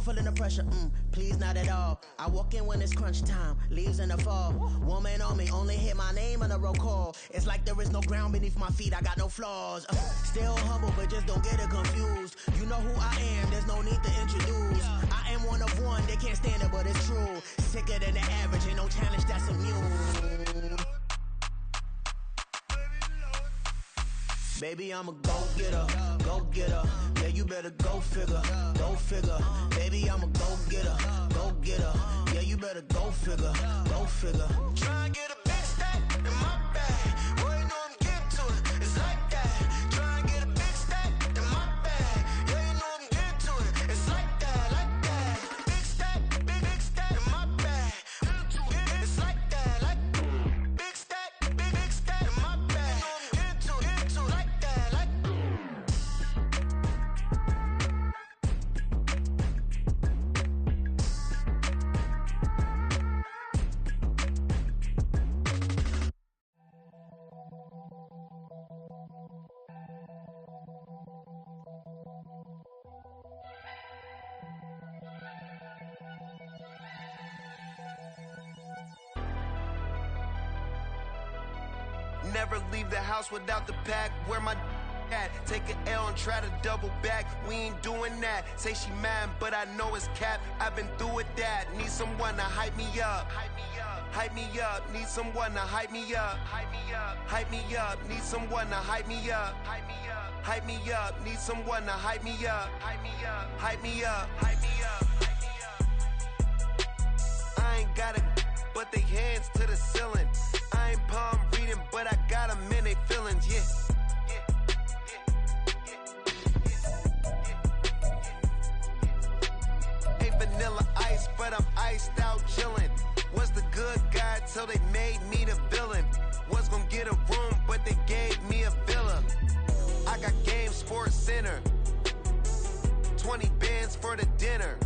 feeling the pressure, please not at all. I walk in when it's crunch time, leaves in the fall. Woman on me, only hit my name on the roll call. It's like there is no ground beneath my feet, I got no flaws. Still humble, but just don't get it confused. You know who I am, there's no need to introduce. I am one of one, they can't stand it, but it's true. Sicker than the average, ain't no challenge that's immune. Baby, I'm a go-getter, go-getter. Yeah, you better go figure, go figure. Baby, I'm a go-getter, go-getter. Yeah, you better go figure, go figure. Try and get a big stack in my bag. Boy, you know I'm getting to it, it's like that. Try and get a big stack in my bag. Yeah, you know I'm getting to it, it's like that, like that. Big stack in my bag. It's like that, like big stack in my bag. You know I'm getting to it, like that, like. Never leave the house without the pack. Where my at? Take an L and try to double back. We ain't doing that. Say she mad, but I know it's cap. I've been through with that. Need someone to hype me up. Hype me up. Hype me up. Need someone to hype me up. Hype me up. Hype me up. Need someone to hype me up. Hype me up. Hype me up. Need someone to hype me up. Hype me up. Hype me up. Hype me up. Hype me up. I ain't got it, but they hands to the ceiling. I ain't palm reading, but I got them in they feelings, yeah. Ain't vanilla ice, but I'm iced out chillin'. Was the good guy till they made me the villain. Was gonna get a room, but they gave me a villa. I got game, Sports Center. 20 bands for the dinner.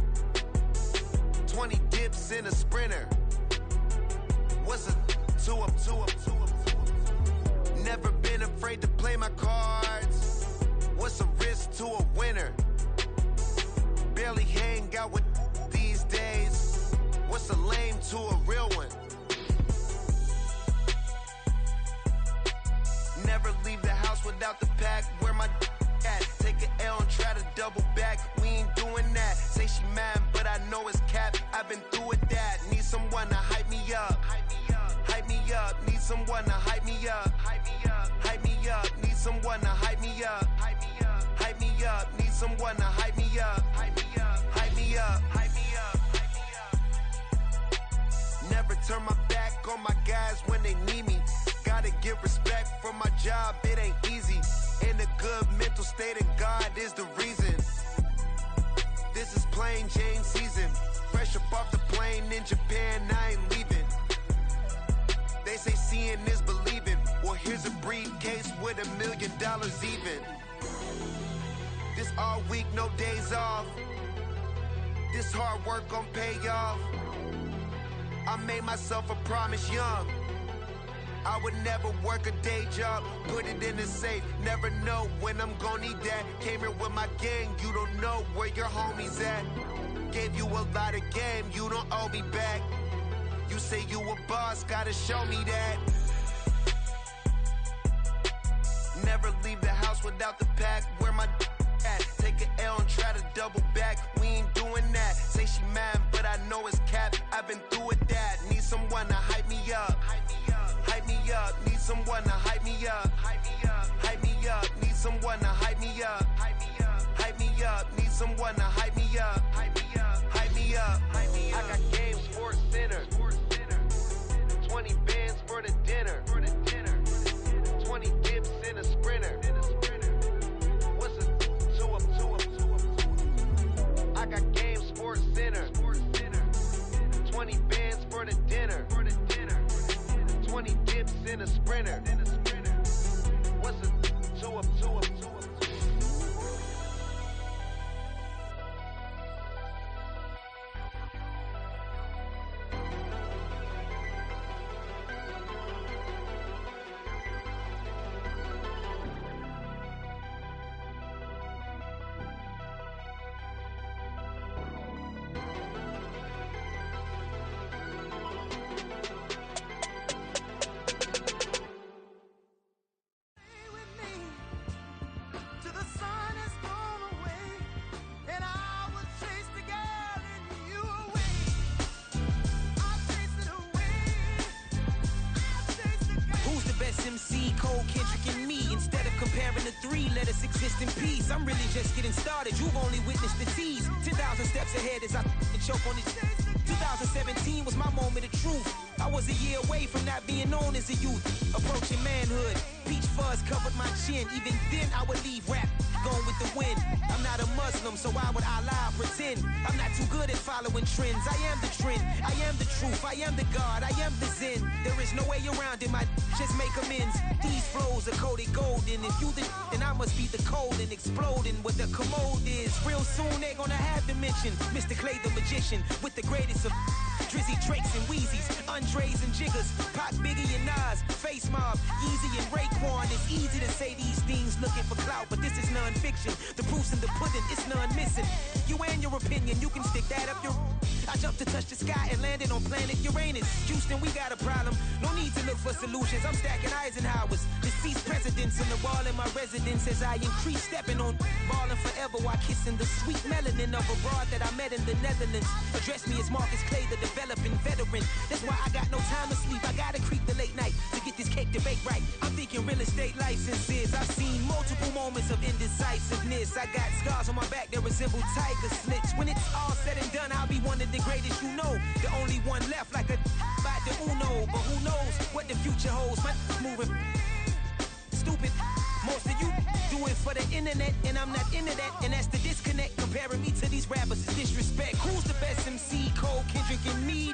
20 dips in a Sprinter. What's a never been afraid to play my cards. What's a risk to a winner? Barely hang out with these days. What's a lame to a real one? Never leave the house without the pack. Where my at? Take an L and try to double back. We ain't doing that. Say she mad, but I know it's cap. I've been through with that. Need someone to hype me up. Hype me up. Hype me up. Need someone to hype me up. Hype me up. Hype me up. Need someone to hype me up. Hype me up. Hype me up. Need someone to hype me up. Hype me up. Hype me up. Hype me up. Hype me up. Never turn my back on my guys when they need me. Gotta give respect for my job, it ain't easy. In a good mental state, and God is the reason. This is plain Jane season. Fresh up off the plane in Japan, I ain't leaving. They say seeing is believing. Well, here's a briefcase with $1 million even. This all week, no days off. This hard work gon' pay off. I made myself a promise young. I would never work a day job, put it in the safe. Never know when I'm gon' need that. Came here with my gang, you don't know where your homies at. Gave you a lot of game, you don't owe me back. You say you a boss, gotta show me that. Never leave the house without the pack. Where my at? Take an L and try to double back. We ain't doing that. Say she mad, but I know it's cap. I've been through with that. Need someone to hype me up. Hype me up. Hype me up. Need someone to hype me up. Hype me up. Hype me up. Need someone to hype me up. Hype me up. Hype me up. Need someone to hype me up. Hype me up. Hype me up. Hype me up. I got game, Sports Center. 20 bands for the dinner. 20 dips in a Sprinter. What's a two up? I got game, Sports Center. 20 bands for the dinner. 20 dips in a Sprinter. What's a two up? 2023, let us exist in peace. I'm really just getting started. You've only witnessed the tease. 10,000 steps ahead as I choke on it. 2017 was my moment of truth. I was a year away from not being known as a youth. Approaching manhood. Peach fuzz covered my chin. Even then I would leave rap going with the wind. I'm not a Muslim, so why would I lie or pretend? I'm not too good at following trends. I am the trend. I am the truth. I am the God. I am the Zen. There is no way around it. My just make amends. These flows are coated golden. If you the then I must be the cold and exploding what the commode is. Real soon they're gonna have to mention Mr. Clay the magician with the greatest of Drizzy, Drakes, and Wheezies, Andres and Jiggers, Pac, Biggie, and Nas, Face Mob, Yeezy, and Raekwon. It's easy to say these things looking for clout, but this is non-fiction. The proof's in the pudding, it's none missing. You and your opinion, you can stick that up your... I jumped to touch the sky and landed on planet Uranus. Houston, we got a problem. No need to look for solutions. I'm stacking Eisenhowers. Deceased presidents in the wall in my residence as I increase stepping on ballin' forever while kissing the sweet melanin of a broad that I met in the Netherlands. Address me as Marcus Clay, the developing veteran. That's why I got no time to sleep. I gotta creep the late night to get this cake to bake right. I'm thinking real estate licenses. I've seen multiple moments of indecisiveness. I got scars on my back that resemble tiger slits. When it's all said and done, I'll be one of the greatest you know. The only one left like a by the Uno. But who knows what the future holds. My moving stupid. Most of you do it for the internet, and I'm not into that. And that's the disconnect. Comparing me to these rappers is disrespect. Who's the best MC? Cole, Kendrick, and me?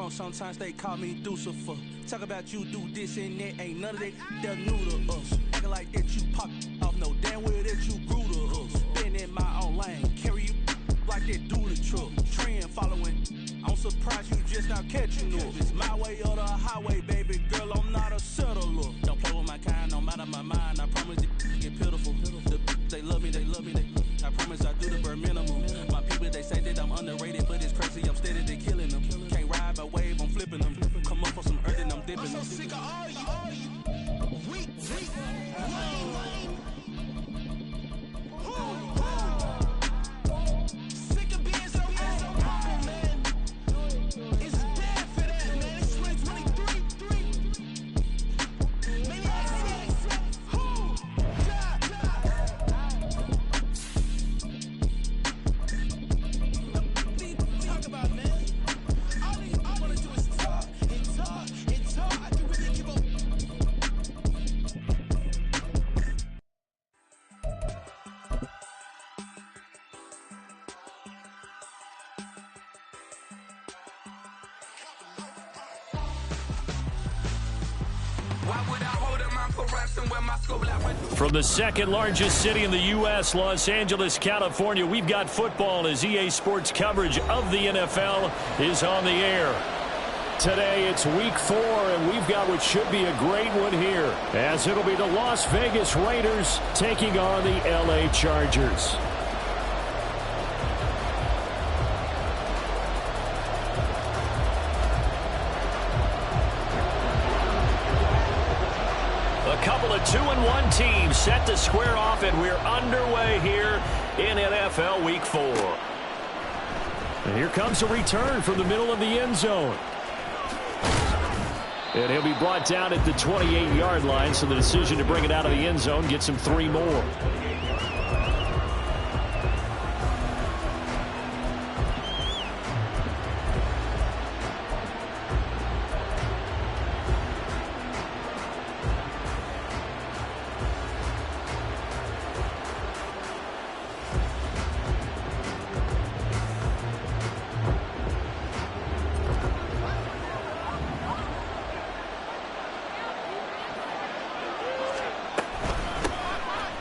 Sometimes they call me Lucifer. Talk about you do this and that, ain't none of that. They're new to us. Acting like that you pop off, no damn well that you grew to us. Been in my own lane, carry you like that do the truck. Trend following, I'm surprised you just now catching up. It's my way or the highway, baby girl, I'm not a settler. Don't play with my kind, no matter my mind. I promise it get pitiful. They love me, I promise I do the bare minimum. My people, they say that I'm underrated, but it's crazy, I'm steady, they killing them. Can't ride my wave, I'm flipping them. Come up for some earth and I'm dipping them. I'm so sick of all you. Weak, lame. Sick of being so humble, man. It's dead for that, man. It's 2023. Maniacs. Talk about, man. All I wanna do is talk. I can really give up. From the second largest city in the U.S., Los Angeles, California, we've got football as EA Sports coverage of the NFL is on the air. Today, it's week 4, and we've got what should be a great one here, as it'll be the Las Vegas Raiders taking on the L.A. Chargers. couple of 2-1 teams set to square off, and we're underway here in NFL Week 4. And here comes a return from the middle of the end zone. And he'll be brought down at the 28-yard line, so the decision to bring it out of the end zone gets him 3 more.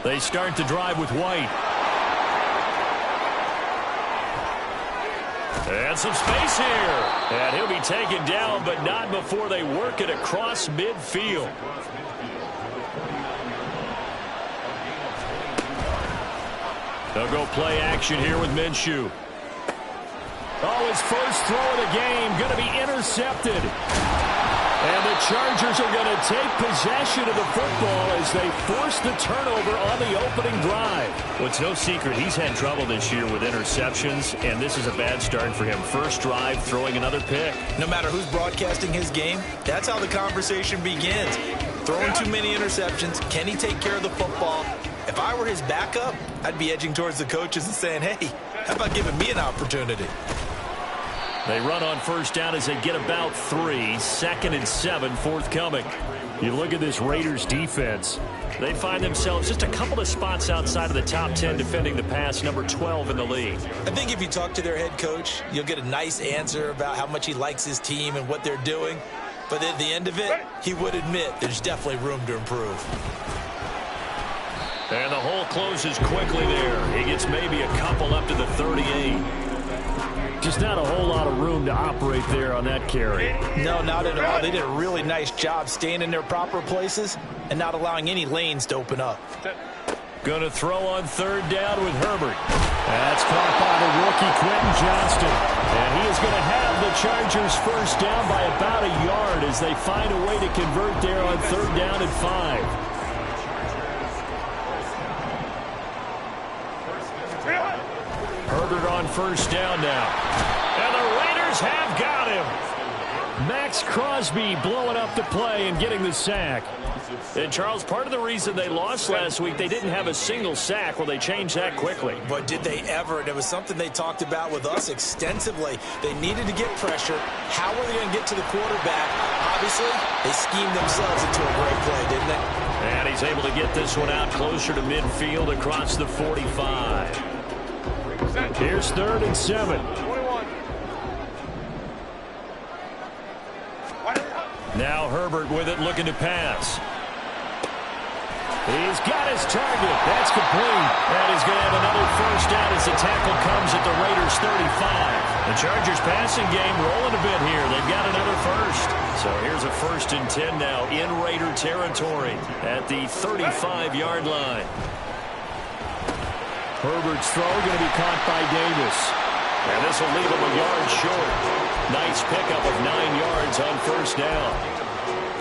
They start the drive with White. And some space here. And he'll be taken down, but not before they work it across midfield. They'll go play action here with Minshew. Oh, his first throw of the game going to be intercepted. And the Chargers are going to take possession of the football as they force the turnover on the opening drive. Well, it's no secret he's had trouble this year with interceptions, and this is a bad start for him. First drive, throwing another pick. No matter who's broadcasting his game, that's how the conversation begins. Throwing too many interceptions, can he take care of the football? If I were his backup, I'd be edging towards the coaches and saying, hey, how about giving me an opportunity? They run on first down as they get about 3. 2nd and 7 forthcoming. You look at this Raiders defense. They find themselves just a couple of spots outside of the top 10 defending the pass, number 12 in the league. I think if you talk to their head coach, you'll get a nice answer about how much he likes his team and what they're doing. But at the end of it, he would admit there's definitely room to improve. And the hole closes quickly there. He gets maybe a couple up to the 38. Just not a whole lot of room to operate there on that carry. No, not at all. They did a really nice job staying in their proper places and not allowing any lanes to open up. Going to throw on third down with Herbert. That's caught by the rookie Quentin Johnston. And he is going to have the Chargers first down by about a yard as they find a way to convert there on third down and 5. Herbert on first down now. And the Raiders have got him. Max Crosby blowing up the play and getting the sack. And, Charles, part of the reason they lost last week, they didn't have a single sack. Well, they changed that quickly. But did they ever? And it was something they talked about with us extensively. They needed to get pressure. How were they going to get to the quarterback? Obviously, they schemed themselves into a great play, didn't they? And he's able to get this one out closer to midfield across the 45. Here's 3rd and 7. Now Herbert with it, looking to pass. He's got his target. That's complete. And he's going to have another first down as the tackle comes at the Raiders' 35. The Chargers passing game rolling a bit here. They've got another first. So here's a 1st and 10 now in Raider territory at the 35-yard line. Herbert's throw going to be caught by Davis. And this will leave him a yard short. Nice pickup of 9 yards on first down.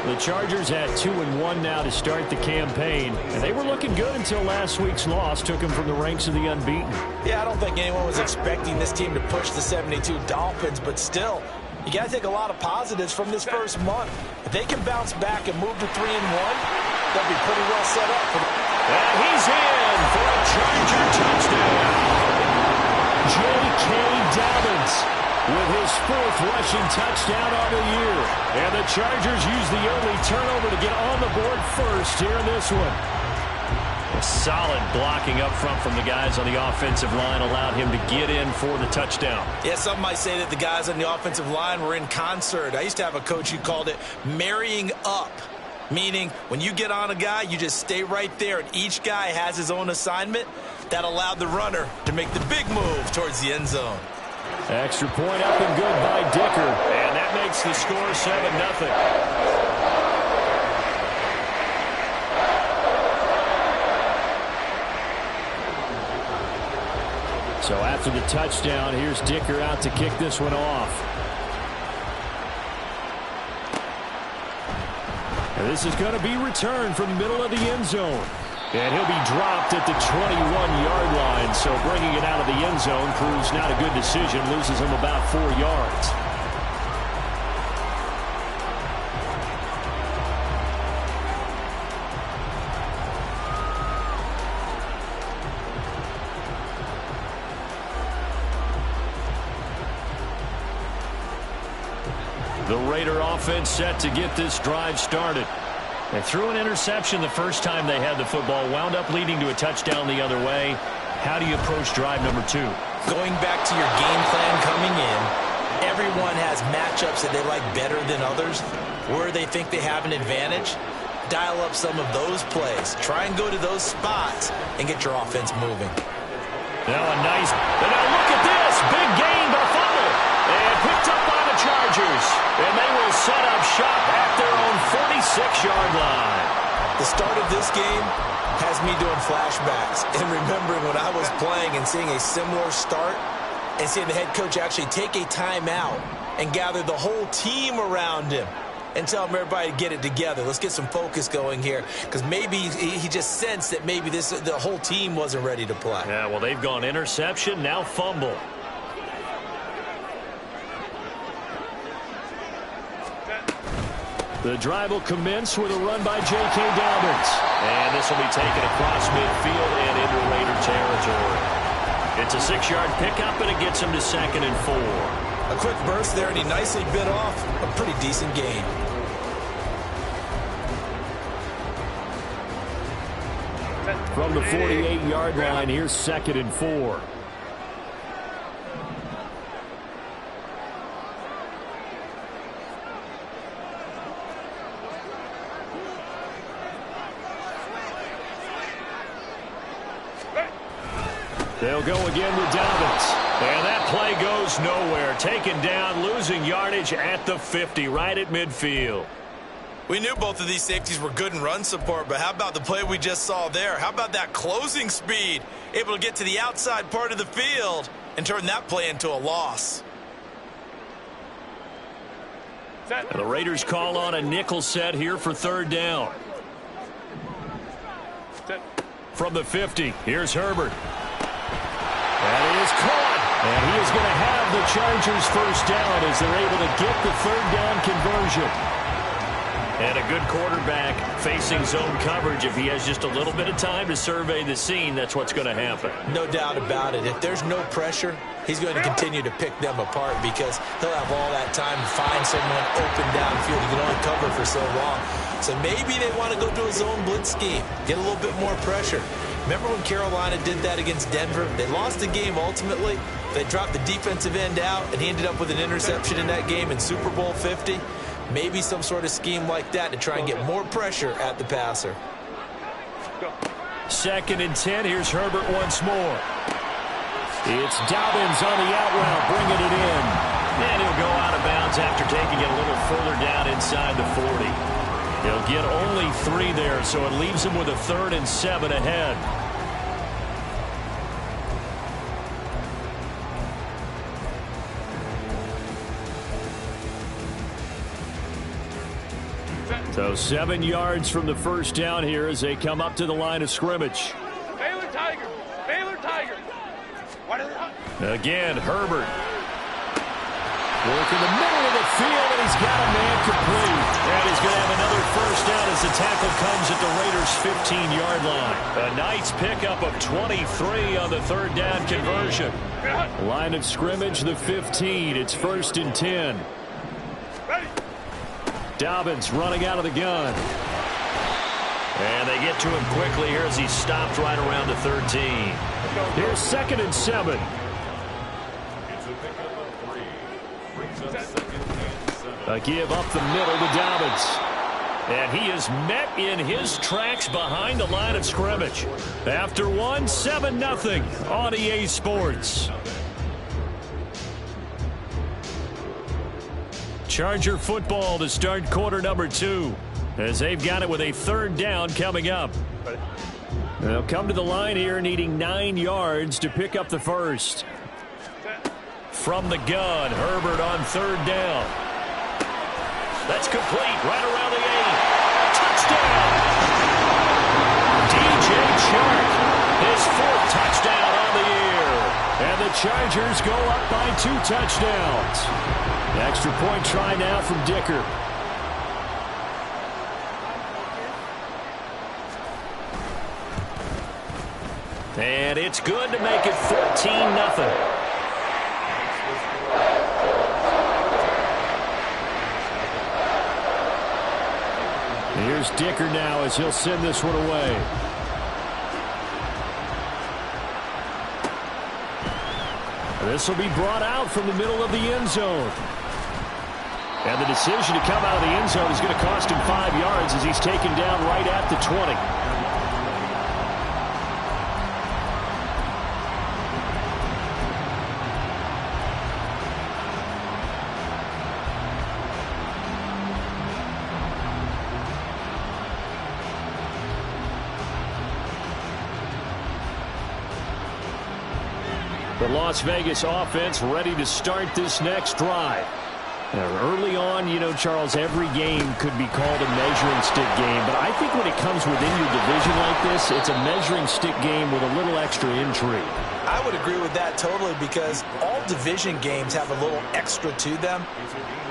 The Chargers had 2-1 now to start the campaign. And they were looking good until last week's loss took them from the ranks of the unbeaten. Yeah, I don't think anyone was expecting this team to push the 72 Dolphins, but still, you got to take a lot of positives from this first month. If they can bounce back and move to 3-1, they'll be pretty well set up for the... And he's in for a Charger touchdown. J.K. Dobbins with his 4th rushing touchdown on the year. And the Chargers use the early turnover to get on the board first here in this one. A solid blocking up front from the guys on the offensive line allowed him to get in for the touchdown. Yeah, some might say that the guys on the offensive line were in concert. I used to have a coach who called it marrying up. Meaning, when you get on a guy, you just stay right there, and each guy has his own assignment. That allowed the runner to make the big move towards the end zone. Extra point up and good by Dicker. And that makes the score 7-0. So after the touchdown, here's Dicker out to kick this one off. And this is going to be returned from the middle of the end zone. And he'll be dropped at the 21-yard line. So bringing it out of the end zone proves not a good decision. Loses him about 4 yards. The Raider offense set to get this drive started. They threw an interception the first time they had the football, wound up leading to a touchdown the other way. How do you approach drive number 2? Going back to your game plan coming in, everyone has matchups that they like better than others. Where they think they have an advantage, dial up some of those plays. Try and go to those spots and get your offense moving. Now a nice, and now look at this, big gain by Fumble, and picked up by the Chargers, and they will set up shop at their own 46-yard line. The start of this game has me doing flashbacks and remembering when I was playing and seeing a similar start and seeing the head coach actually take a timeout and gather the whole team around him and tell him everybody to get it together. Let's get some focus going here, because maybe he just sensed that maybe the whole team wasn't ready to play. Yeah, well, they've gone interception, now fumble. The drive will commence with a run by J.K. Dobbins. And this will be taken across midfield and into Raider territory. It's a 6-yard pickup, and it gets him to 2nd and 4. A quick burst there, and he nicely bit off a pretty decent gain. From the 48-yard line, here's 2nd and 4. They'll go again with Dobbins. And that play goes nowhere. Taken down, losing yardage at the 50, right at midfield. We knew both of these safeties were good in run support, but how about the play we just saw there? How about that closing speed? Able to get to the outside part of the field and turn that play into a loss. And the Raiders call on a nickel set here for 3rd down. From the 50, here's Herbert. That is caught, and he is going to have the Chargers 1st down as they're able to get the 3rd down conversion. And a good quarterback facing zone coverage. If he has just a little bit of time to survey the scene, that's what's going to happen. No doubt about it. If there's no pressure, he's going to continue to pick them apart because he'll have all that time to find someone open downfield. He can only cover for so long. So maybe they want to go to a zone blitz scheme, get a little bit more pressure. Remember when Carolina did that against Denver? They lost the game ultimately. They dropped the defensive end out, and he ended up with an interception in that game in Super Bowl 50. Maybe some sort of scheme like that to try and get more pressure at the passer. 2nd and 10. Here's Herbert once more. It's Dobbins on the out route, bringing it in. And he'll go out of bounds after taking it a little further down inside the 40. He'll get only 3 there, so it leaves him with a 3rd and 7 ahead. So 7 yards from the 1st down here as they come up to the line of scrimmage. Baylor Tiger. Baylor Tiger. Again, Herbert. Work in the middle of the field, and he's got a man complete. And he's going to have another 1st down as the tackle comes at the Raiders' 15-yard line. A nice pickup of 23 on the 3rd down conversion. Line of scrimmage, the 15. It's 1st and 10. Dobbins running out of the gun. And they get to him quickly here as he's stopped right around the 13. Here's 2nd and 7. A give up the middle to Dobbins. And he is met in his tracks behind the line of scrimmage. After 7-0 on EA Sports. Charger football to start quarter number 2 as they've got it with a 3rd down coming up. They'll come to the line here needing 9 yards to pick up the 1st. From the gun, Herbert on 3rd down. That's complete right around the 8. touchdown. DJ Chark, his 4th touchdown on the year. And the Chargers go up by 2 touchdowns. Extra point try now from Dicker. And it's good to make it 14-0. Here's Dicker now as he'll send this one away. This will be brought out from the middle of the end zone. And the decision to come out of the end zone is going to cost him 5 yards as he's taken down right at the 20. The Las Vegas offense ready to start this next drive. Now, early on, you know, Charles, every game could be called a measuring stick game. But I think when it comes within your division like this, it's a measuring stick game with a little extra intrigue. I would agree with that totally because all division games have a little extra to them.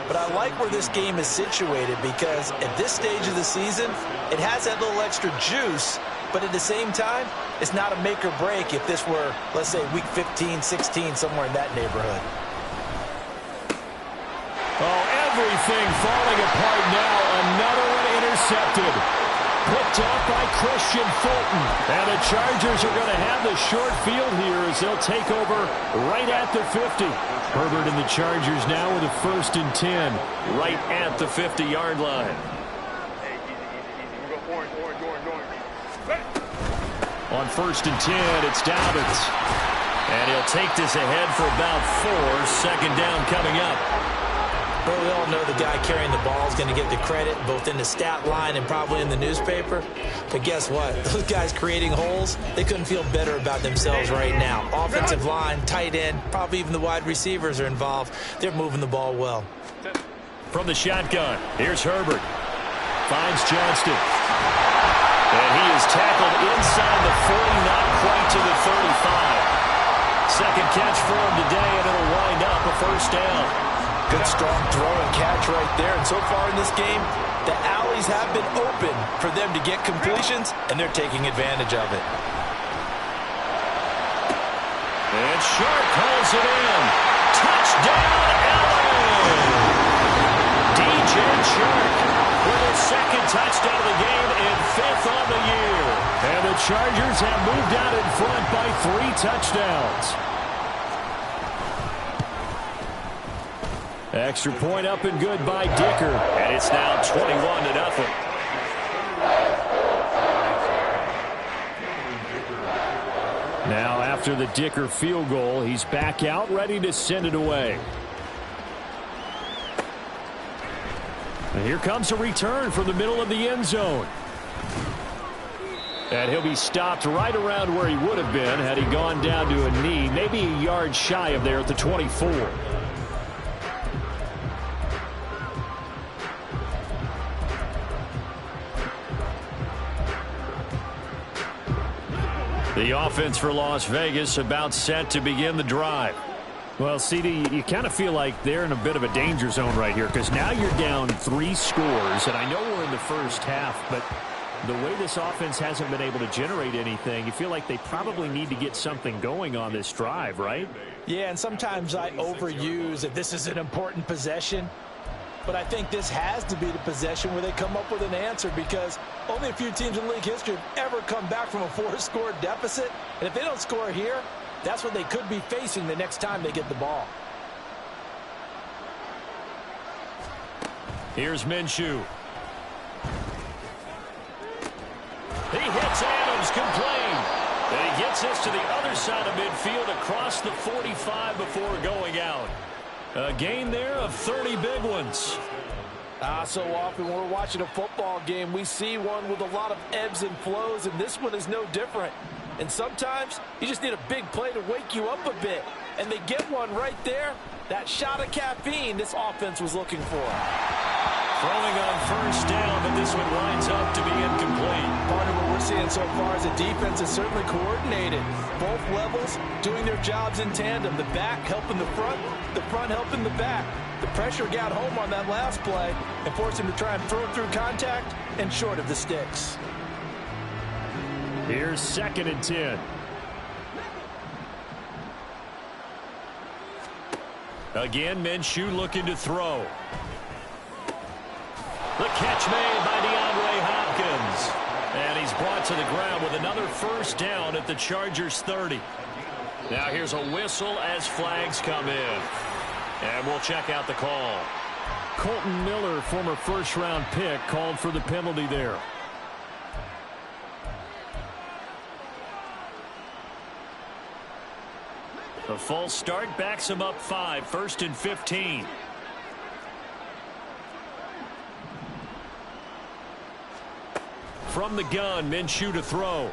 But I like where this game is situated because at this stage of the season, it has that little extra juice. But at the same time, it's not a make or break if this were, let's say, week 15, 16, somewhere in that neighborhood. Oh, everything falling apart now. Another one intercepted. Picked off by Christian Fulton. And the Chargers are going to have the short field here as they'll take over right at the 50. Herbert and the Chargers now with a 1st and 10 right at the 50-yard line. On 1st and 10, it's Dobbins. And he'll take this ahead for about 4. 2nd down coming up. Well, we all know the guy carrying the ball is going to get the credit both in the stat line and probably in the newspaper. But guess what? Those guys creating holes, they couldn't feel better about themselves right now. Offensive line, tight end, probably even the wide receivers are involved. They're moving the ball well. From the shotgun, here's Herbert. Finds Johnston. And he is tackled inside the 40, not quite to the 35. 2nd catch for him today, and it'll wind up a 1st down. Good, strong throw and catch right there. And so far in this game, the alleys have been open for them to get completions, and they're taking advantage of it. And Sharp calls it in. Touchdown, Allen! DJ Sharp with his 2nd touchdown of the game and 5th on the year. And the Chargers have moved out in front by 3 touchdowns. Extra point up and good by Dicker. And it's now 21-0. Now after the Dicker field goal, he's back out ready to send it away. And here comes a return from the middle of the end zone. And he'll be stopped right around where he would have been had he gone down to a knee, maybe a yard shy of there at the 24. The offense for Las Vegas about set to begin the drive. Well, CD, you kind of feel like they're in a bit of a danger zone right here because now you're down 3 scores, and I know we're in the first half, but the way this offense hasn't been able to generate anything, you feel like they probably need to get something going on this drive, right? Yeah, and sometimes I overuse that this is an important possession. But I think this has to be the possession where they come up with an answer because only a few teams in league history have ever come back from a 4-score deficit. And if they don't score here, that's what they could be facing the next time they get the ball. Here's Minshew. He hits Adams, complained. And he gets us to the other side of midfield across the 45 before going out. A gain there of 30 big ones. So often when we're watching a football game, we see one with a lot of ebbs and flows, and this one is no different. And sometimes you just need a big play to wake you up a bit. and they get one right there. That shot of caffeine this offense was looking for. Throwing on first down, but this one winds up to be incomplete. Part of what we're seeing so far is the defense is certainly coordinated. Both levels doing their jobs in tandem. The back helping the front helping the back. The pressure got home on that last play and forced him to try and throw it through contact and short of the sticks. Here's 2nd and 10. Again, Minshew looking to throw. The catch made by DeAndre Hopkins. And he's brought to the ground with another first down at the Chargers' 30. Now here's a whistle as flags come in. And we'll check out the call. Colton Miller, former first-round pick, called for the penalty there. A false start backs him up 5, 1st and 15. From the gun, Minshew to throw.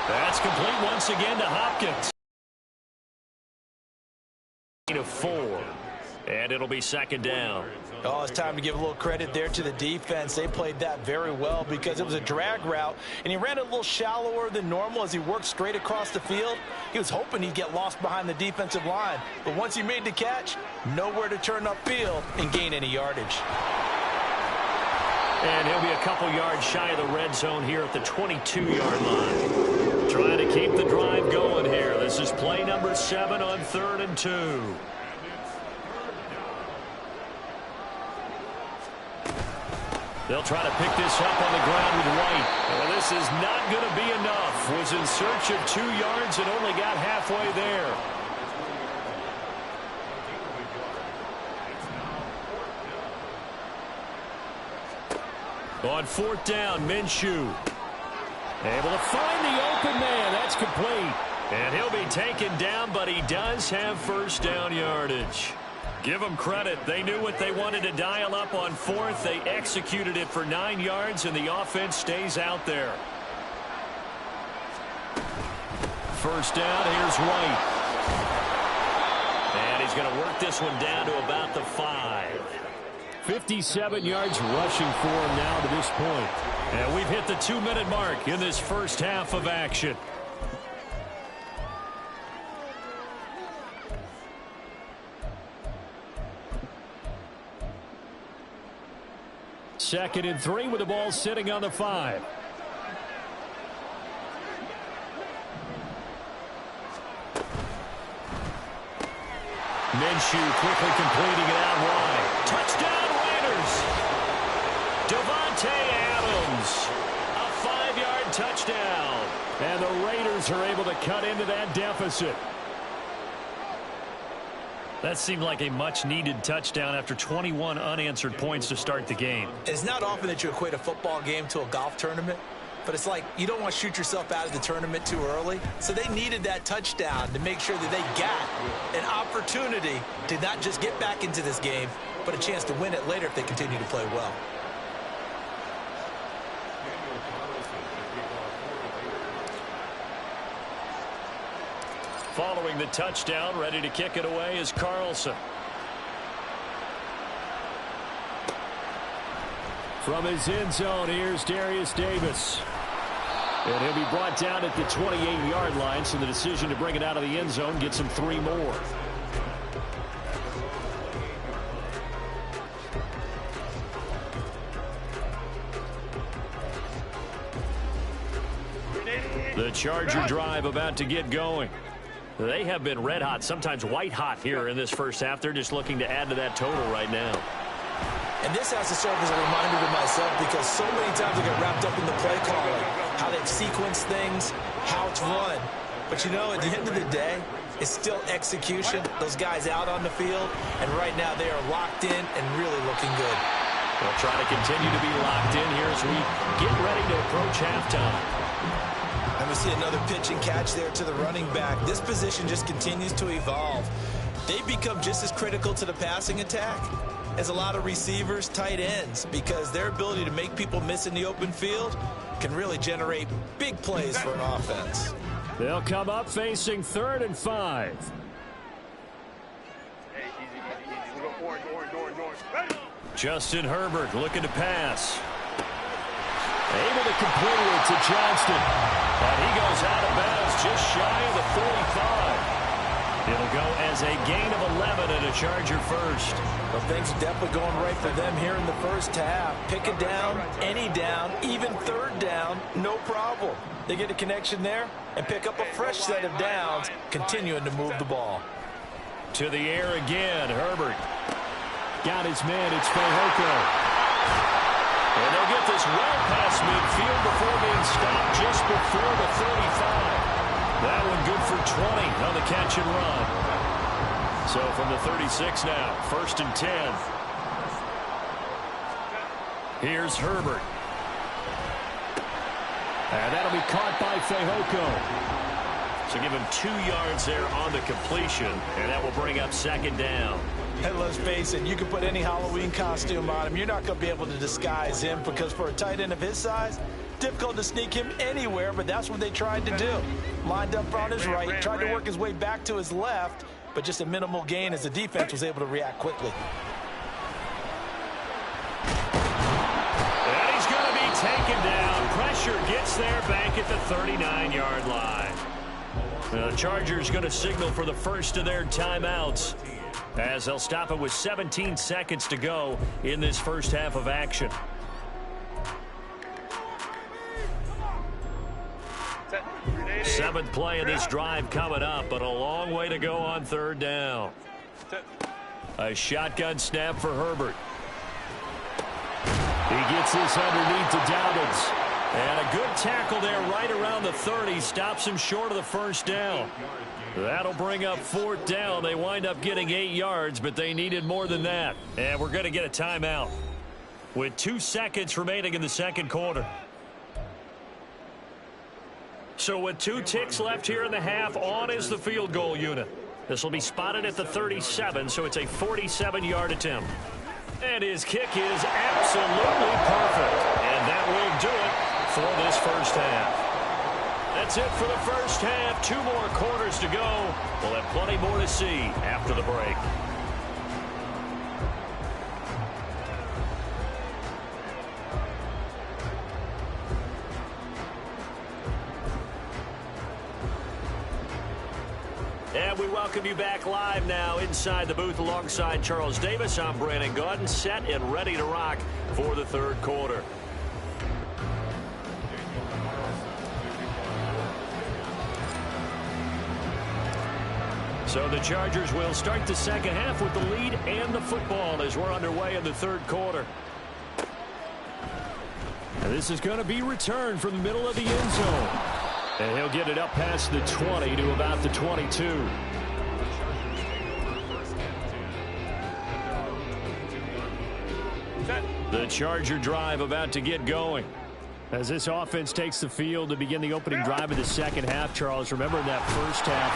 That's complete once again to Hopkins. 4, and it'll be 2nd down. Oh, it's time to give a little credit there to the defense. They played that very well because it was a drag route, and he ran it a little shallower than normal as he worked straight across the field. He was hoping he'd get lost behind the defensive line, but once he made the catch, nowhere to turn upfield and gain any yardage. And he'll be a couple yards shy of the red zone here at the 22-yard line. Trying to keep the drive going here. This is play number 7 on 3rd and 2. They'll try to pick this up on the ground with White. Well, this is not going to be enough. Was in search of 2 yards and only got halfway there. On 4th down, Minshew. Able to find the open man. That's complete. And he'll be taken down, but he does have first down yardage. Give them credit. They knew what they wanted to dial up on 4th. They executed it for 9 yards, and the offense stays out there. First down, here's White. And he's going to work this one down to about the 5. 57 yards rushing for him now to this point. And we've hit the 2-minute mark in this first half of action. Second and 3 with the ball sitting on the 5. Minshew quickly completing it out wide. Touchdown Raiders! Devontae Adams. A 5-yard touchdown. And the Raiders are able to cut into that deficit. That seemed like a much-needed touchdown after 21 unanswered points to start the game. It's not often that you equate a football game to a golf tournament, but it's like you don't want to shoot yourself out of the tournament too early. So they needed that touchdown to make sure that they got an opportunity to not just get back into this game, but a chance to win it later if they continue to play well. Following the touchdown, ready to kick it away is Carlson. From his end zone, here's Darius Davis. And he'll be brought down at the 28-yard line, so the decision to bring it out of the end zone gets him 3 more. The Charger drive about to get going. They have been red hot, sometimes white hot here in this first half. They're just looking to add to that total right now. And this has to serve as a reminder to myself because so many times I get wrapped up in the play calling, how they've sequenced things, how it's run. But, you know, at the end of the day, it's still execution. Those guys out on the field, and right now they are locked in and really looking good. They'll try to continue to be locked in here as we get ready to approach halftime. And we see another pitch and catch there to the running back. This position just continues to evolve. They become just as critical to the passing attack as a lot of receivers, tight ends, because their ability to make people miss in the open field can really generate big plays for an offense. They'll come up facing 3rd and 5. Hey, easy. We'll go orange. Ready? Justin Herbert looking to pass. Able to complete it to Johnston. And he goes out of bounds just shy of the 45. It'll go as a gain of 11 and a Charger first. Well, things are definitely going right for them here in the first half. Pick a down, any down, even 3rd down, no problem. They get a connection there and pick up a fresh set of downs, continuing to move the ball. To the air again, Herbert. Got his man, it's Fehoko. And they'll get this well past midfield before being stopped just before the 35. That one good for 20 on the catch and run. So from the 36 now, 1st and 10. Here's Herbert. And that'll be caught by Fehoko. So give him 2 yards there on the completion, and that will bring up 2nd down. And let's face it, you can put any Halloween costume on him. You're not going to be able to disguise him because for a tight end of his size, difficult to sneak him anywhere, but that's what they tried to do. Lined up on his right, tried to work his way back to his left, but just a minimal gain as the defense was able to react quickly. And he's going to be taken down. Pressure gets there back at the 39-yard line. The Chargers going to signal for the first of their timeouts as they'll stop it with 17 seconds to go in this first half of action. Seventh play of this drive coming up, but a long way to go on 3rd down. A shotgun snap for Herbert. He gets this underneath to Dobbins. And a good tackle there right around the 30. Stops him short of the 1st down. That'll bring up 4th down. They wind up getting 8 yards, but they needed more than that. And we're going to get a timeout with 2 seconds remaining in the 2nd quarter. So with 2 ticks left here in the half, on is the field goal unit. This will be spotted at the 37, so it's a 47-yard attempt. And his kick is absolutely perfect. And that will do it for this first half. That's it for the first half. 2 more quarters to go. We'll have plenty more to see after the break. And we welcome you back live now inside the booth alongside Charles Davis. I'm Brandon Gaudin, set and ready to rock for the 3rd quarter. So the Chargers will start the 2nd half with the lead and the football as we're underway in the 3rd quarter. And this is going to be returned from the middle of the end zone. And he'll get it up past the 20 to about the 22. The Charger drive about to get going. As this offense takes the field to begin the opening drive of the 2nd half, Charles, remember in that first half,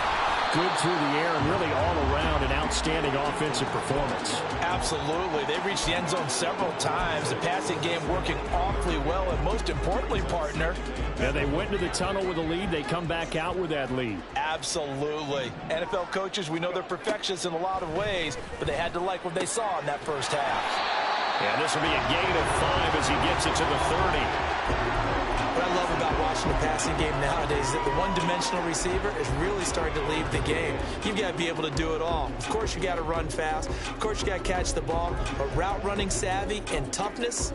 good through the air and really all around an outstanding offensive performance. Absolutely. They reached the end zone several times. The passing game working awfully well, and most importantly, partner. Yeah, they went into the tunnel with a lead. They come back out with that lead. Absolutely. NFL coaches, we know they're perfectionists in a lot of ways, but they had to like what they saw in that first half. And this will be a gain of 5 as he gets it to the 30. What I love about watching the passing game nowadays is that the one-dimensional receiver is really starting to leave the game. You've got to be able to do it all. Of course, you got to run fast. Of course, you got to catch the ball. But route running savvy and toughness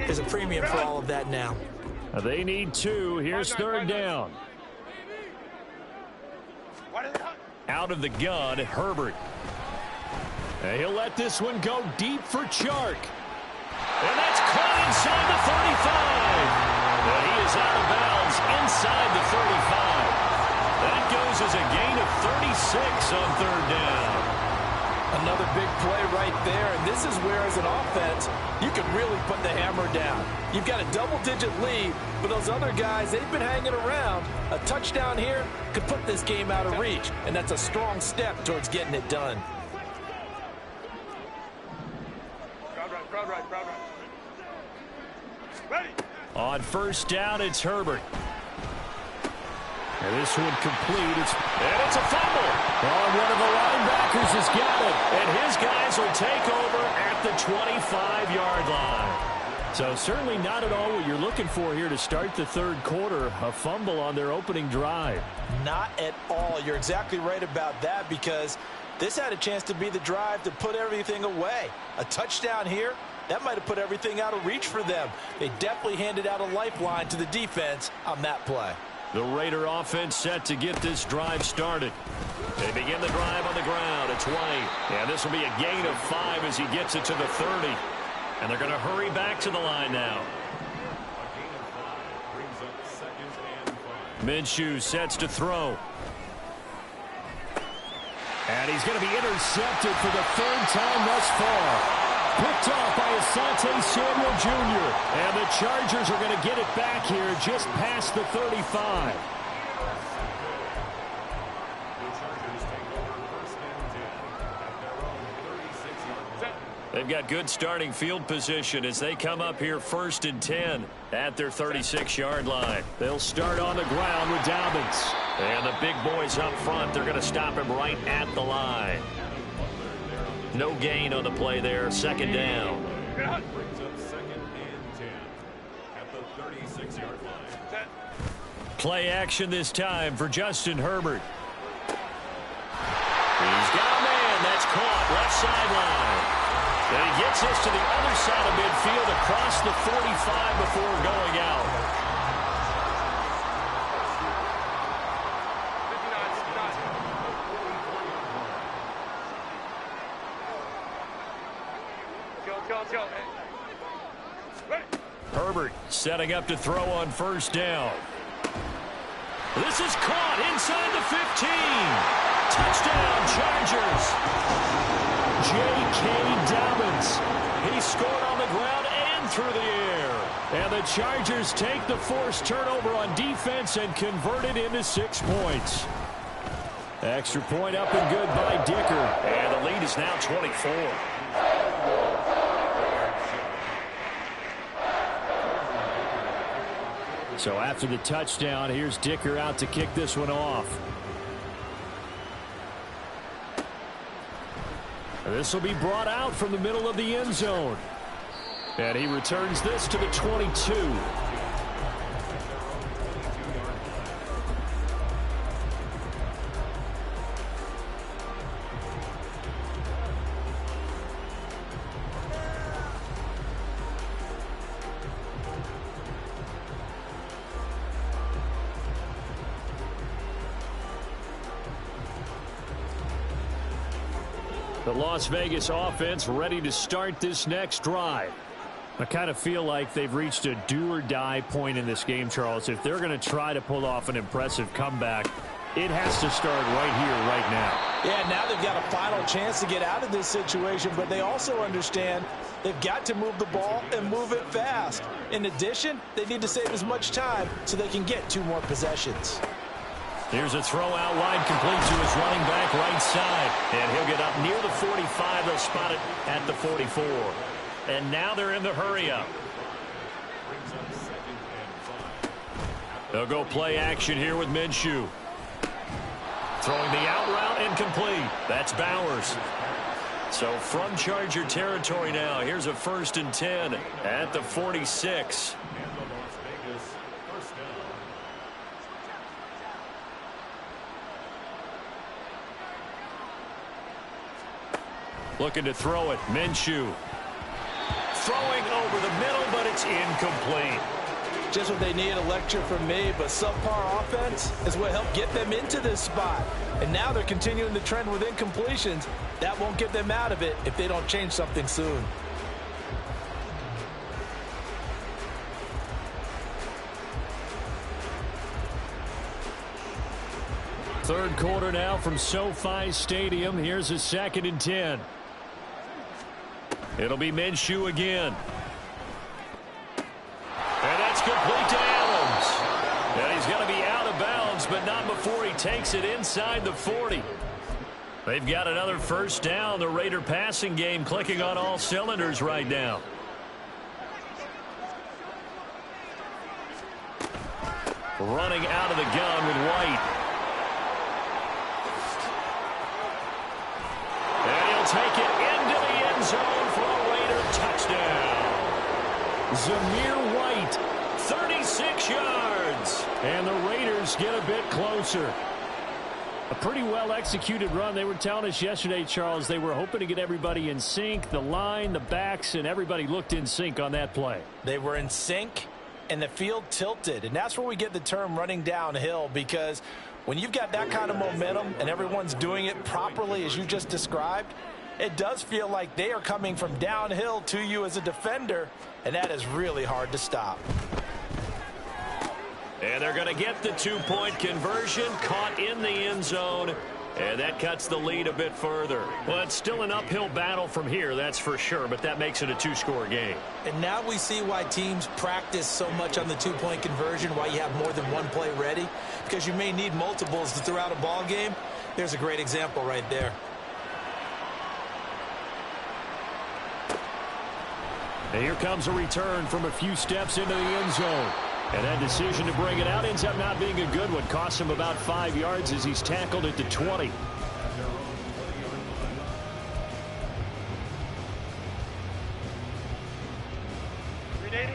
is a premium for all of that now. They need 2. Here's 3rd down. Out of the gun, Herbert. And he'll let this one go deep for Chark. And that's caught inside the 35. And he is out of bounds inside the 35. That goes as a gain of 36 on 3rd down. Another big play right there. And this is where, as an offense, you can really put the hammer down. You've got a double-digit lead, but those other guys, they've been hanging around. A touchdown here could put this game out of reach, and that's a strong step towards getting it done. Crowd right. Ready. On 1st down, it's Herbert. And this one complete. It's a fumble. Oh, one of the linebackers has got it. And his guys will take over at the 25-yard line. So certainly not at all what you're looking for here to start the third quarter. A fumble on their opening drive. Not at all. You're exactly right about that, because this had a chance to be the drive to put everything away. A touchdown here, that might have put everything out of reach for them. They definitely handed out a lifeline to the defense on that play. The Raider offense set to get this drive started. They begin the drive on the ground at 20. And this will be a gain of 5 as he gets it to the 30. And they're going to hurry back to the line now. Minshew sets to throw. And he's going to be intercepted for the third time thus far. Picked off by Asante Samuel Jr. And the Chargers are going to get it back here just past the 35. They've got good starting field position as they come up here 1st and 10 at their 36-yard line. They'll start on the ground with Dobbins. And the big boys up front, they're going to stop him right at the line. No gain on the play there. 2nd down. Brings up 2nd and 10 at the 36-yard line. Play action this time for Justin Herbert. He's got a man. That's caught. Left sideline. And he gets us to the other side of midfield across the 45 before going out. Herbert setting up to throw on 1st down. This is caught inside the 15. Touchdown, Chargers. J.K. Dobbins. He scored on the ground and through the air. And the Chargers take the forced turnover on defense and convert it into 6 points. Extra point up and good by Dicker. And the lead is now 24. So after the touchdown, here's Dicker out to kick this one off. This will be brought out from the middle of the end zone. And he returns this to the 22. The Las Vegas offense ready to start this next drive. I kind of feel like they've reached a do-or-die point in this game, Charles. If they're going to try to pull off an impressive comeback, it has to start right here, right now. Yeah, now they've got a final chance to get out of this situation, but they also understand they've got to move the ball and move it fast. In addition, they need to save as much time so they can get 2 more possessions. Here's a throw out wide, complete to his running back right side. And he'll get up near the 45. They'll spot it at the 44. And now they're in the hurry-up. They'll go play action here with Minshew. Throwing the out route incomplete. That's Bowers. So from Charger territory now, here's a 1st and 10 at the 46. Looking to throw it. Minshew. Throwing over the middle, but it's incomplete. Just what they need, a lecture from me, but subpar offense is what helped get them into this spot. And now they're continuing the trend with incompletions. That won't get them out of it if they don't change something soon. Third quarter now from SoFi Stadium. Here's a 2nd and 10. It'll be Minshew again. And that's complete to Adams. And he's going to be out of bounds, but not before he takes it inside the 40. They've got another 1st down. The Raider passing game clicking on all cylinders right now. running out of the gun with White. And he'll take it into the end zone for a Raider touchdown. Zamir White, 36 yards. And the Raiders get a bit closer. A pretty well-executed run. They were telling us yesterday, Charles, they were hoping to get everybody in sync. The line, the backs, and everybody looked in sync on that play. They were in sync, and the field tilted. And that's where we get the term running downhill, because when you've got that kind of momentum and everyone's doing it properly as you just described, it does feel like they are coming from downhill to you as a defender, and that is really hard to stop. And they're going to get the two-point conversion, caught in the end zone, and that cuts the lead a bit further. Well, it's still an uphill battle from here, that's for sure, but that makes it a two-score game. And now we see why teams practice so much on the two-point conversion, why you have more than one play ready, because you may need multiples to throw out a ball game. There's a great example right there. And here comes a return from a few steps into the end zone. And that decision to bring it out ends up not being a good one. Costs him about 5 yards as he's tackled at the 20.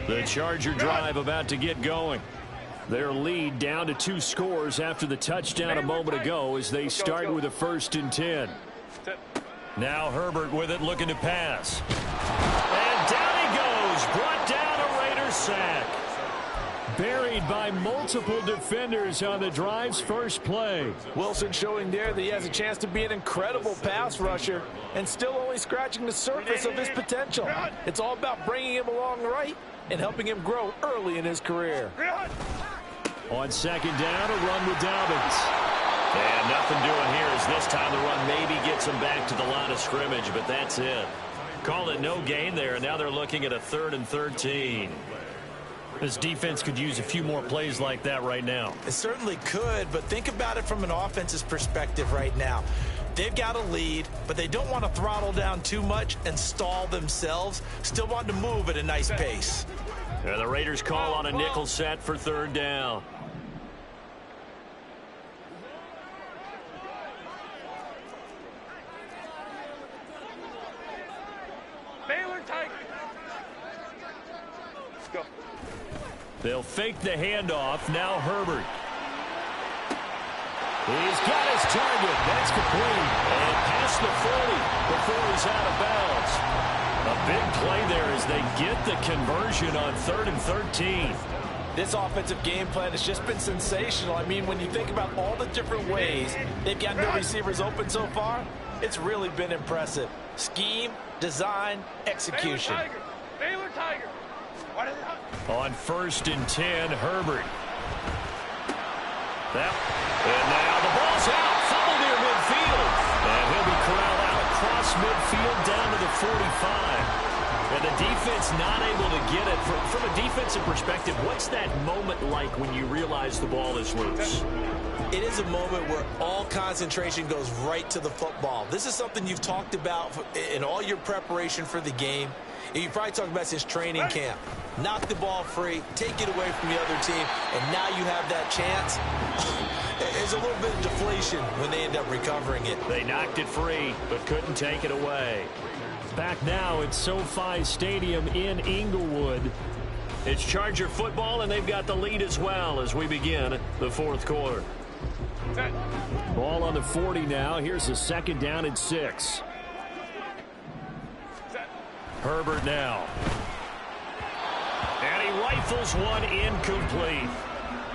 The Charger drive about to get going. Their lead down to 2 scores after the touchdown a moment ago as they start with a 1st and 10. Now Herbert with it, looking to pass. And down he goes. Brought down a Raider sack. Buried by multiple defenders on the drive's first play. Wilson showing there that he has a chance to be an incredible pass rusher and still only scratching the surface of his potential. It's all about bringing him along right and helping him grow early in his career. On 2nd down, a run with Dobbins. And nothing doing here as this time the run maybe gets him back to the line of scrimmage, but that's it. Call it no gain there, and now they're looking at a 3rd and 13. This defense could use a few more plays like that right now. It certainly could, but think about it from an offense's perspective right now. They've got a lead, but they don't want to throttle down too much and stall themselves. Still want to move at a nice pace. And the Raiders call on a nickel set for 3rd down. They'll fake the handoff. Now Herbert. He's got his target. That's complete. And past the 40 before he's out of bounds. A big play there as they get the conversion on 3rd and 13. This offensive game plan has just been sensational. I mean, when you think about all the different ways they've got no receivers open so far, it's really been impressive. Scheme, design, execution. Baylor Tiger. On 1st and 10, Herbert. And now the ball's out. Fumble near midfield. And he'll be corralled out across midfield down to the 45. And the defense not able to get it. From a defensive perspective, what's that moment like when you realize the ball is loose? It is a moment where all concentration goes right to the football. This is something you've talked about in all your preparation for the game. And you probably talked about since training camp. Knock the ball free, take it away from the other team, and now you have that chance. There's a little bit of deflation when they end up recovering it. They knocked it free, but couldn't take it away. Back now at SoFi Stadium in Inglewood. It's Charger football, and they've got the lead as well as we begin the 4th quarter. Ball on the 40 now. Here's a 2nd down and 6. Herbert now. And he rifles one incomplete.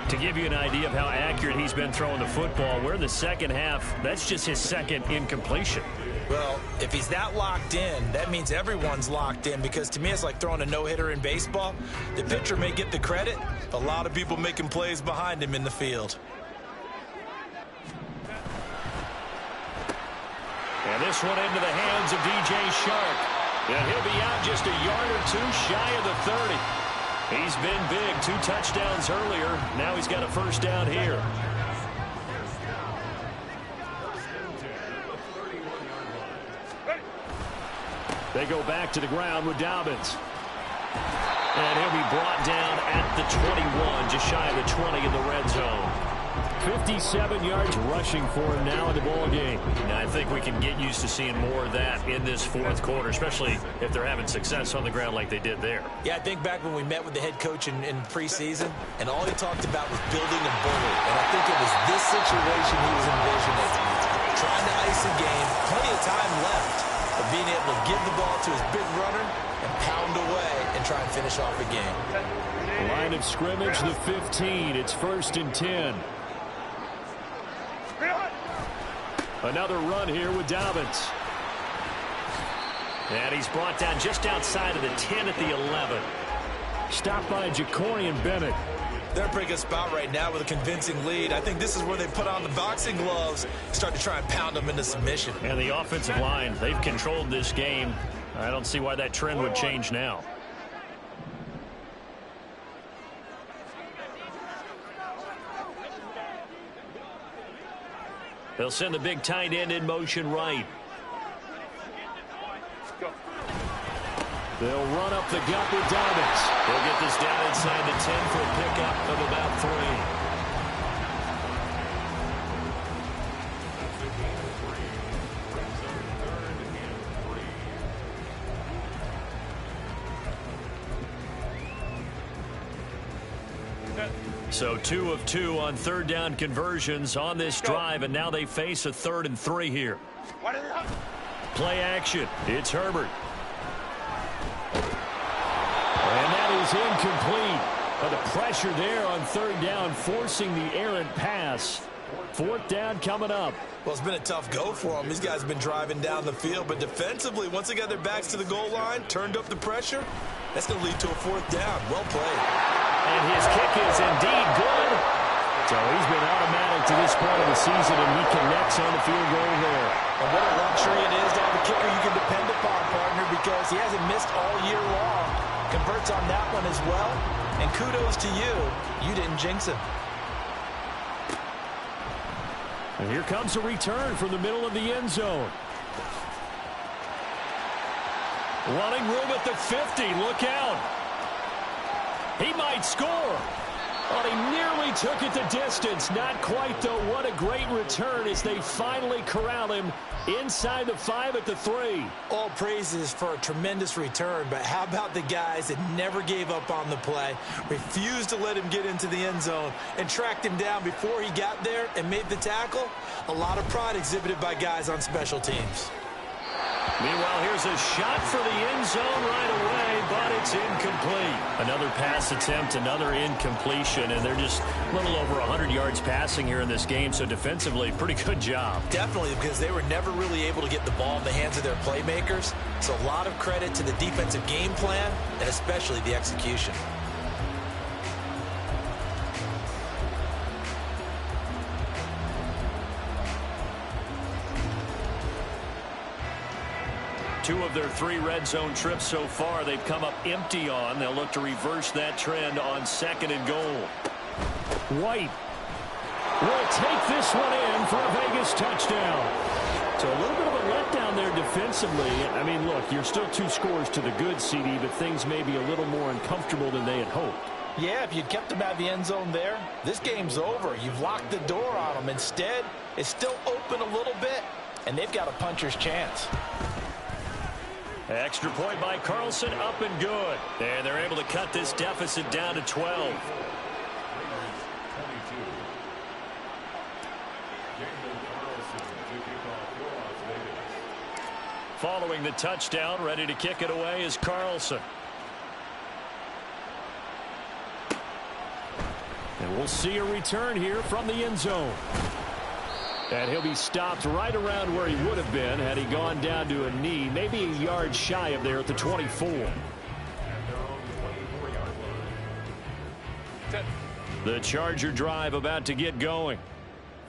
To give you an idea of how accurate he's been throwing the football, we're in the 2nd half. That's just his 2nd incompletion. Well, if he's that locked in, that means everyone's locked in, because to me it's like throwing a no-hitter in baseball. The pitcher may get the credit, a lot of people making plays behind him in the field. And this one into the hands of DJ Shark. And he'll be out just a yard or 2 shy of the 30. He's been big, 2 touchdowns earlier. Now he's got a 1st down here. They go back to the ground with Dobbins. And he'll be brought down at the 21, just shy of the 20 in the red zone. 57 yards rushing for him now in the ball game. Now, I think we can get used to seeing more of that in this fourth quarter, especially if they're having success on the ground like they did there. Yeah, I think back when we met with the head coach in preseason, and all he talked about was building a bully. And I think it was this situation he was envisioning. Trying to ice a game, plenty of time left, but being able to give the ball to his big runner and pound away and try and finish off a game. Line of scrimmage, the 15. It's 1st and 10. Another run here with Dobbins. And he's brought down just outside of the 10 at the 11. Stopped by Jacorian Bennett. They're in a pretty good spot right now with a convincing lead. I think this is where they put on the boxing gloves, start to try and pound them into submission. And the offensive line, they've controlled this game. I don't see why that trend would change now. They'll send the big tight end in motion right. They'll run up the gut with Dobbins. They'll get this down inside the 10 for a pickup of about 3. So 2 of 2 on third down conversions on this drive, and now they face a 3rd and 3 here. Play action. It's Herbert. And that is incomplete. But the pressure there on third down, forcing the errant pass. 4th down coming up. Well, it's been a tough go for them. These guys have been driving down the field, but defensively, once they got their backs to the goal line, turned up the pressure, that's going to lead to a 4th down. Well played. And his kick is indeed good. So he's been automatic to this point of the season, and he connects on the field goal there. And what a luxury it is to have a kicker you can depend upon, partner, because he hasn't missed all year long. Converts on that one as well. And kudos to you. You didn't jinx him. And here comes a return from the middle of the end zone. Running room at the 50. Look out. He might score. But he nearly took it the distance. Not quite, though. What a great return as they finally corral him inside the 5 at the 3. All praises for a tremendous return, but how about the guys that never gave up on the play, refused to let him get into the end zone, and tracked him down before he got there and made the tackle? A lot of pride exhibited by guys on special teams. Meanwhile, here's a shot for the end zone right away, but it's incomplete. Another pass attempt, another incompletion, and they're just a little over 100 yards passing here in this game, so defensively, pretty good job. Definitely, because they were never really able to get the ball in the hands of their playmakers, so a lot of credit to the defensive game plan, and especially the execution. Two of their 3 red zone trips so far they've come up empty on. They'll look to reverse that trend on 2nd and goal. White will take this one in for a Vegas touchdown. So a little bit of a letdown there defensively. I mean, look, you're still 2 scores to the good, CD, but things may be a little more uncomfortable than they had hoped. Yeah, if you'd kept them out of the end zone there, this game's over. You've locked the door on them. Instead, it's still open a little bit, and they've got a puncher's chance. Extra point by Carlson, up and good. And they're able to cut this deficit down to 12. Following the touchdown, ready to kick it away is Carlson. And we'll see a return here from the end zone. And he'll be stopped right around where he would have been had he gone down to a knee, maybe a yard shy of there at the 24. The Charger drive about to get going.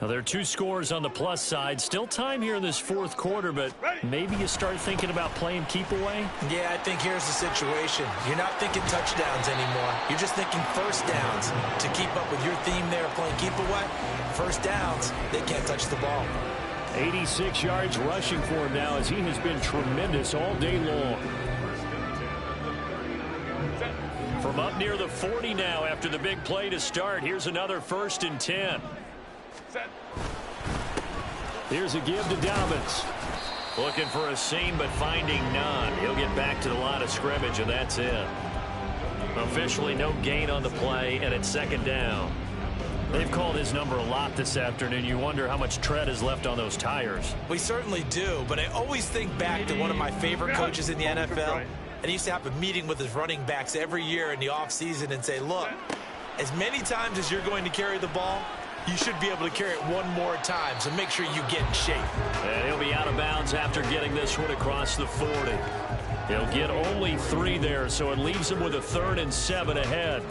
Now, there are 2 scores on the plus side. Still time here in this 4th quarter, but maybe you start thinking about playing keep away? Yeah, I think here's the situation. You're not thinking touchdowns anymore. You're just thinking first downs. To keep up with your theme there, playing keep away, first downs, they can't touch the ball. 86 yards rushing for him now as he has been tremendous all day long. From up near the 40 now after the big play to start. Here's another 1st and 10. Here's a give to Dobbins. Looking for a seam, but finding none. He'll get back to the line of scrimmage, and that's it. Officially no gain on the play, and it's 2nd down. They've called his number a lot this afternoon. You wonder how much tread is left on those tires. We certainly do, but I always think back to one of my favorite coaches in the NFL. And he used to have a meeting with his running backs every year in the offseason and say, look, as many times as you're going to carry the ball, you should be able to carry it one more time, so make sure you get in shape. And he'll be out of bounds after getting this one across the 40. He'll get only 3 there, so it leaves him with a 3rd and 7 ahead.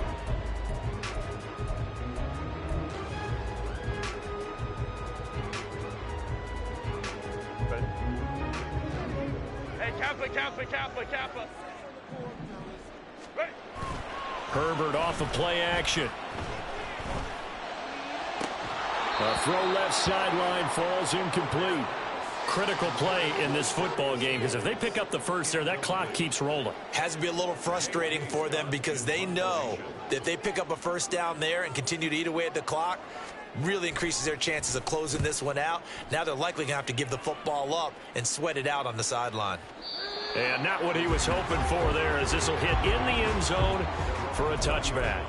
Hey, Kappa. Ready. Herbert off of play action. A throw left sideline falls incomplete. Critical play in this football game because if they pick up the first there, that clock keeps rolling. Has to be a little frustrating for them because they know that if they pick up a 1st down there and continue to eat away at the clock, really increases their chances of closing this one out. Now they're likely going to have to give the football up and sweat it out on the sideline. And not what he was hoping for there, as this will hit in the end zone for a touchback.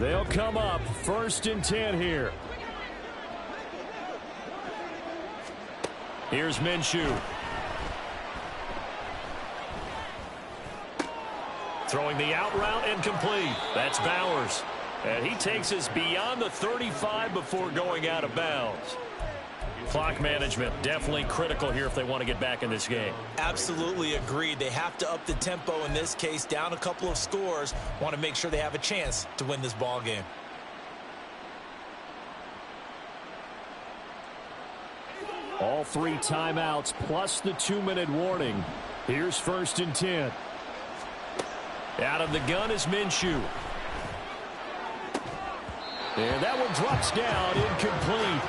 They'll come up 1st and 10 here. Here's Minshew. Throwing the out route and complete. That's Bowers. And he takes us beyond the 35 before going out of bounds. Clock management definitely critical here if they want to get back in this game. Absolutely agreed. They have to up the tempo in this case, down a couple of scores. Want to make sure they have a chance to win this ball game. All 3 timeouts plus the 2-minute warning. Here's 1st and 10. Out of the gun is Minshew. And that one drops down, incomplete.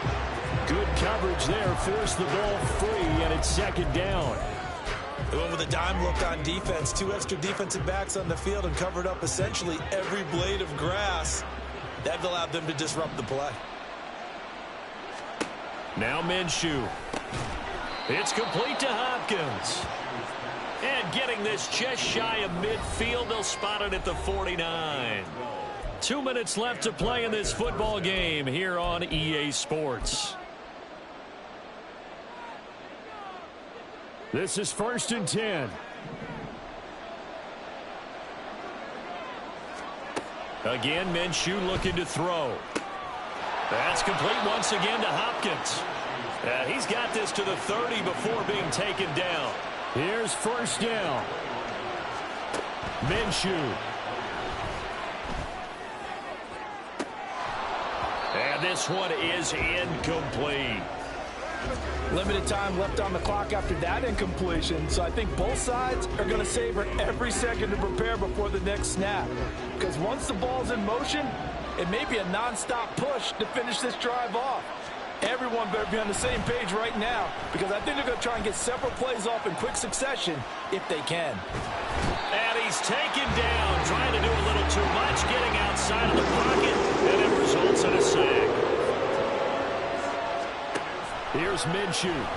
Good coverage there, forced the ball free, and it's 2nd down. They went with a dime look on defense. 2 extra defensive backs on the field and covered up essentially every blade of grass. That allowed them to disrupt the play. Now Minshew. It's complete to Hopkins. And getting this just shy of midfield, they'll spot it at the 49. 2 minutes left to play in this football game here on EA Sports. This is 1st and 10. Again, Minshew looking to throw. That's complete once again to Hopkins. He's got this to the 30 before being taken down. Here's 1st down. Minshew. And this one is incomplete. Limited time left on the clock after that incompletion, so I think both sides are going to savor every second to prepare before the next snap. Because once the ball's in motion, it may be a non-stop push to finish this drive off. Everyone better be on the same page right now, because I think they're going to try and get several plays off in quick succession if they can. And he's taken down, trying to do a little too much, getting outside of the pocket, and it results in a sack. Here's Minshew.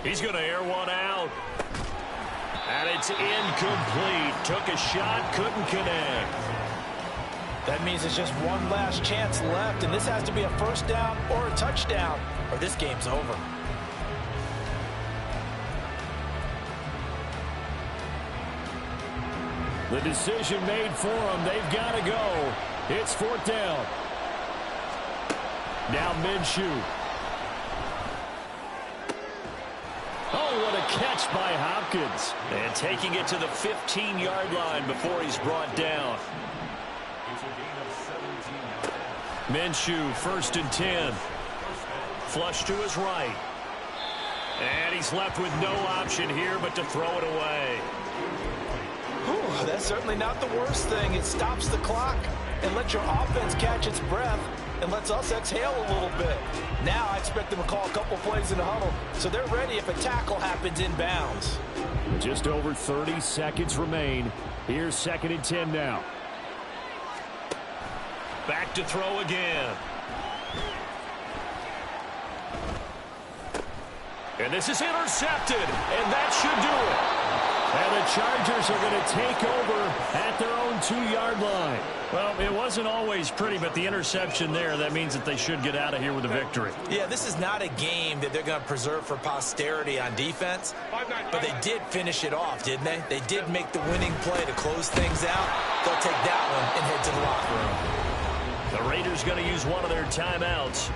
He's going to air one out. And it's incomplete. Took a shot, couldn't connect. That means there's just one last chance left, and this has to be a 1st down or a touchdown, or this game's over. The decision made for them. They've got to go. It's 4th down. Now Minshew. Oh, what a catch by Hopkins. And taking it to the 15-yard line before he's brought down. Minshew, 1st and 10. Flush to his right. And he's left with no option here but to throw it away. Whew, that's certainly not the worst thing. It stops the clock and lets your offense catch its breath and lets us exhale a little bit. Now I expect them to call a couple plays in the huddle so they're ready if a tackle happens inbounds. Just over 30 seconds remain. Here's 2nd and 10 now. Back to throw again. And this is intercepted, and that should do it. And the Chargers are going to take over at their own 2-yard line. Well, it wasn't always pretty, but the interception there, that means that they should get out of here with a victory. Yeah, this is not a game that they're going to preserve for posterity on defense, but they did finish it off, didn't they? They did make the winning play to close things out. They'll take that one and head to the locker room. The Raiders going to use one of their timeouts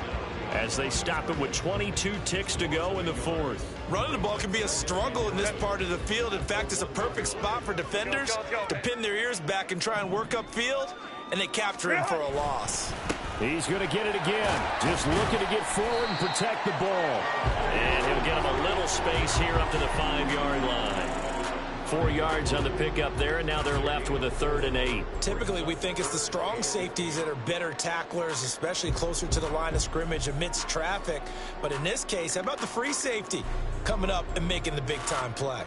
as they stop it with 22 ticks to go in the 4th. Running the ball can be a struggle in this part of the field. In fact, it's a perfect spot for defenders to pin their ears back and try and work upfield, and they capture him for a loss. He's going to get it again. Just looking to get forward and protect the ball. And he'll get him a little space here up to the 5-yard line. 4 yards on the pickup there, and now they're left with a 3rd and 8. Typically, we think it's the strong safeties that are better tacklers, especially closer to the line of scrimmage amidst traffic. But in this case, how about the free safety coming up and making the big-time play?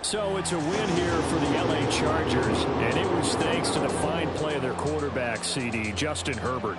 So it's a win here for the LA Chargers, and it was thanks to the fine play of their quarterback, CD, Justin Herbert.